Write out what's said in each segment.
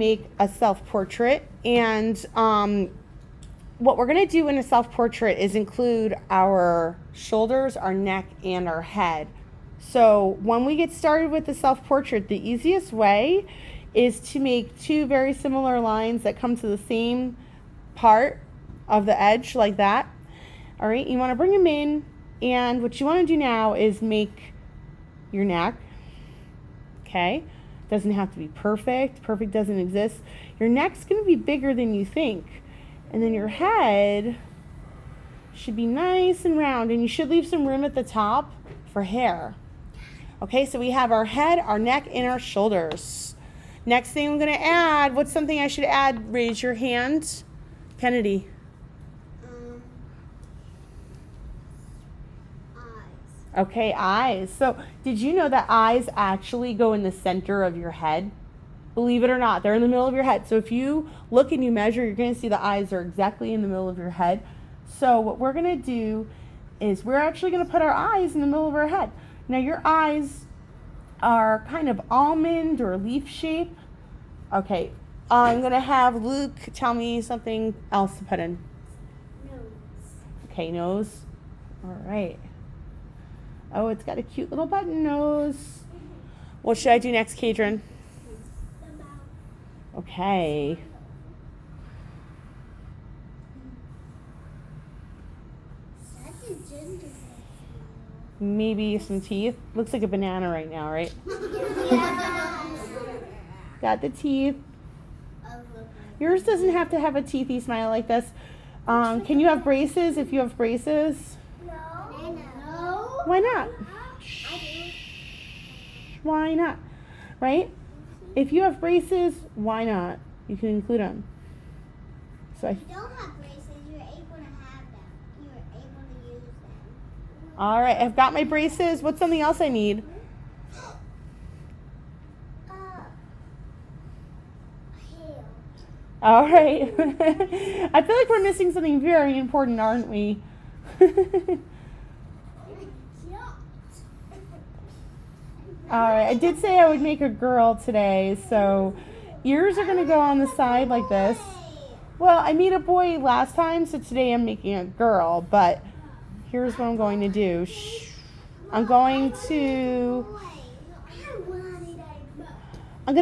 make a self-portrait, and what we're going to do in a self-portrait is include our shoulders, our neck, and our head. So when we get started with the self-portrait, the easiest way is to make two very similar lines that come to the same part of the edge like that. All right, you want to bring them in, and what you want to do now is make your neck. Okay, doesn't have to be perfect. Perfect doesn't exist. Your neck's going to be bigger than you think, and then your head should be nice and round, and you should leave some room at the top for hair. Okay, so we have our head, our neck, and our shoulders. Next thing I'm going to add, what's something I should add? Raise your hand. Kennedy. Eyes. Okay, eyes. So did you know that eyes actually go in the center of your head? Believe it or not, they're in the middle of your head. So if you look and you measure, you're going to see the eyes are exactly in the middle of your head. So what we're going to do is we're actually going to put our eyes in the middle of our head. Now your eyes are kind of almond or leaf shape. Okay, I'm going to have Luke tell me something else to put in. Nose. Okay, nose. All right. Oh, it's got a cute little button nose. What should I do next, Kadron? The mouth. Okay. That's a gingerbread. Maybe some teeth. Looks like a banana right now, right? Got the teeth. Yours doesn't have to have a teethy smile like this. Can you have braces if you have braces? No. Why not? Why not? Right? If you have braces, why not? You can include them. So If you don't have braces, you're able to have them. You're able to use them. all right, I've got my braces. What's something else I need? Hair. All right. I feel like we're missing something very important, aren't we? All right, I did say I would make a girl today, so ears are going to go on the side like this. Well, I made a boy last time, so today I'm making a girl, but here's what I'm going to do. I'm going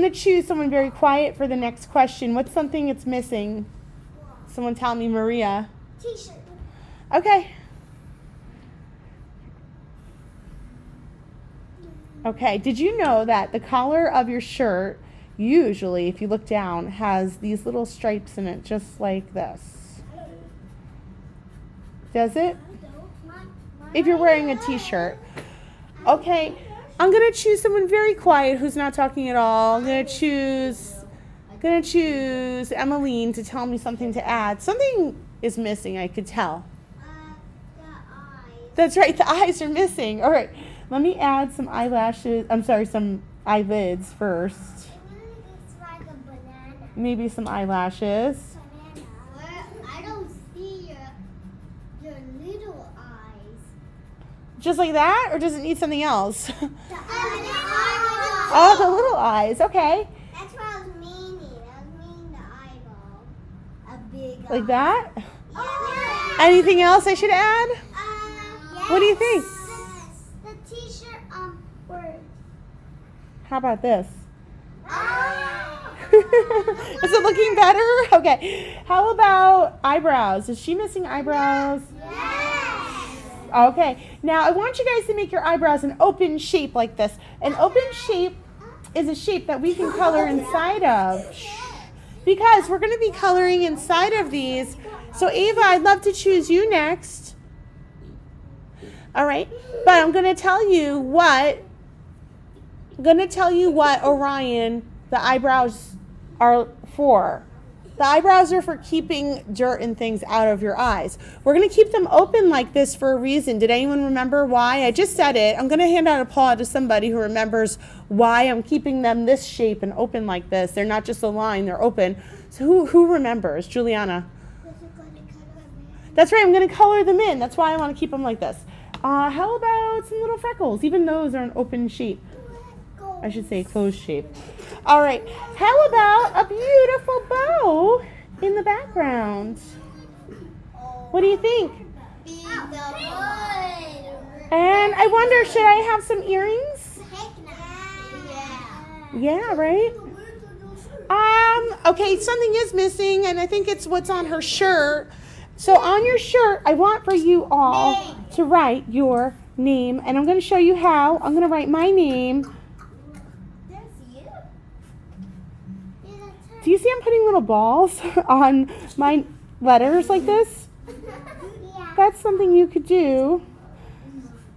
to choose someone very quiet for the next question. What's something that's missing? Someone tell me, Maria. T-shirt. Okay. Okay, did you know that the collar of your shirt, usually, if you look down, has these little stripes in it, just like this? Does it? If you're wearing a t-shirt. Okay, I'm going to choose someone very quiet who's not talking at all. I'm going to choose Emmeline to tell me something to add. Something is missing, I could tell. The eyes. That's right, the eyes are missing. All right, let me add some some eyelids first. It's like a banana. Maybe some eyelashes. I don't see your little eyes. Just like that, or does it need something else? The eyeball. Oh, the little eyes, okay. That's what I was meaning. I was meaning the eyeball. A big Like eye. that? Yeah. Anything else I should add? Yes. What do you think? The t-shirt word. How about this? Oh. Is it looking better? Okay. How about eyebrows? Is she missing eyebrows? Yes. Okay. Now I want you guys to make your eyebrows an open shape like this. An open shape is a shape that we can color inside of. Because we're going to be coloring inside of these. So Ava, I'd love to choose you next. All right. But I'm going to tell you what Orion, the eyebrows are for. The eyebrows are for keeping dirt and things out of your eyes. We're going to keep them open like this for a reason. Did anyone remember why? I just said it. I'm going to hand out a paw to somebody who remembers why I'm keeping them this shape and open like this. They're not just a line, they're open. So who remembers? Juliana. That's right, I'm going to color them in. That's why I want to keep them like this. How about some little freckles? Even those are an open shape. Go I should say closed shape. All right. How about a beautiful bow in the background? What do you think? And I wonder, should I have some earrings? Yeah, right? Okay, something is missing, and I think it's what's on her shirt. So on your shirt, I want for you all to write your name, and I'm going to show you how. I'm going to write my name. Do you see I'm putting little balls on my letters like this? That's something you could do.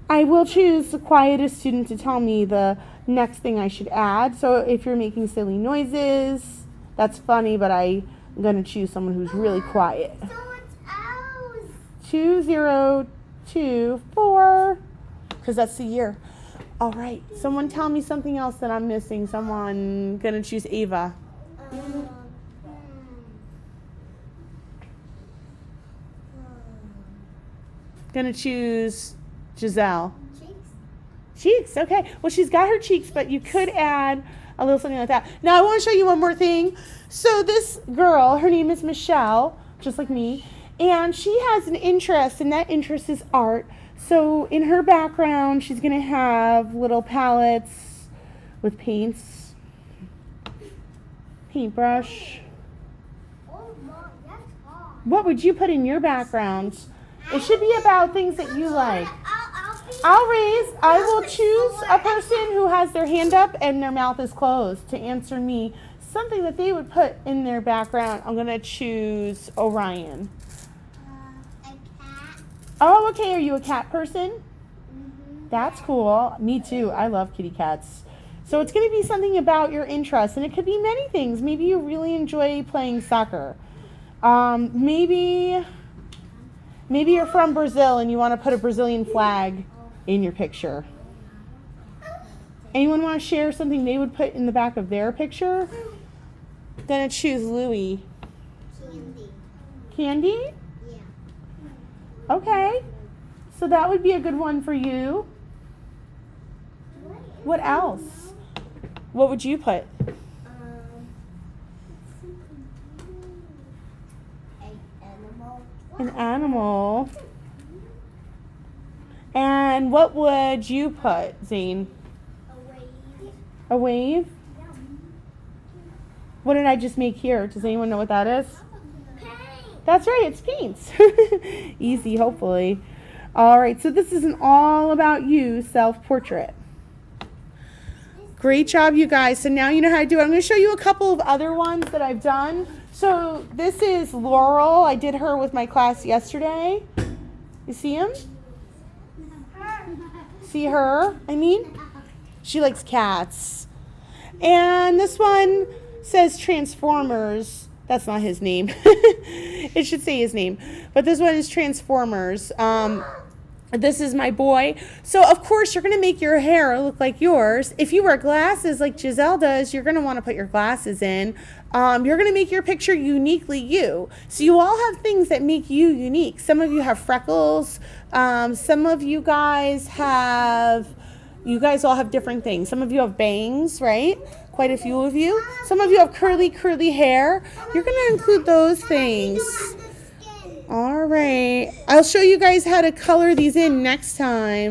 I will choose the quietest student to tell me the next thing I should add. So if you're making silly noises, that's funny, but I'm going to choose someone who's really quiet. 2024, because that's the year. All right, someone tell me something else that I'm missing. Someone going to choose Ava. Going to choose Giselle. Cheeks, okay. Well, she's got her cheeks, but you could add a little something like that. Now, I want to show you one more thing. So this girl, her name is Michelle, just like me, and she has an interest, and that interest is art. So in her background, she's going to have little palettes with paints, paintbrush. What would you put in your background? It should be about things that you like. I will choose a person who has their hand up and their mouth is closed to answer me something that they would put in their background. I'm going to choose Orion. A cat. Oh, okay. Are you a cat person? Mm-hmm. That's cool. Me too. I love kitty cats. So it's going to be something about your interest, and it could be many things. Maybe you really enjoy playing soccer. Maybe you're from Brazil and you want to put a Brazilian flag in your picture. Anyone want to share something they would put in the back of their picture? Gonna choose Louie. Candy? Yeah. Okay. So that would be a good one for you. What else? What would you put? An animal. And what would you put, Zane? A wave? What did I just make here? Does anyone know what that is? That's right, it's paints. Easy, hopefully. All right, so this is an all about you self-portrait. Great job, you guys. So now you know how to do it. I'm going to show you a couple of other ones that I've done. So this is Laurel. I did her with my class yesterday. You see him? See her? I mean, she likes cats. And this one says Transformers. That's not his name. It should say his name. But this one is Transformers. This is my boy. So, of course, you're going to make your hair look like yours. If you wear glasses like Giselle does, you're going to want to put your glasses in. You're going to make your picture uniquely you. So you all have things that make you unique. Some of you have freckles. Some of you guys all have different things. Some of you have bangs, right? Quite a few of you. Some of you have curly hair. You're going to include those things. All right. I'll show you guys how to color these in next time.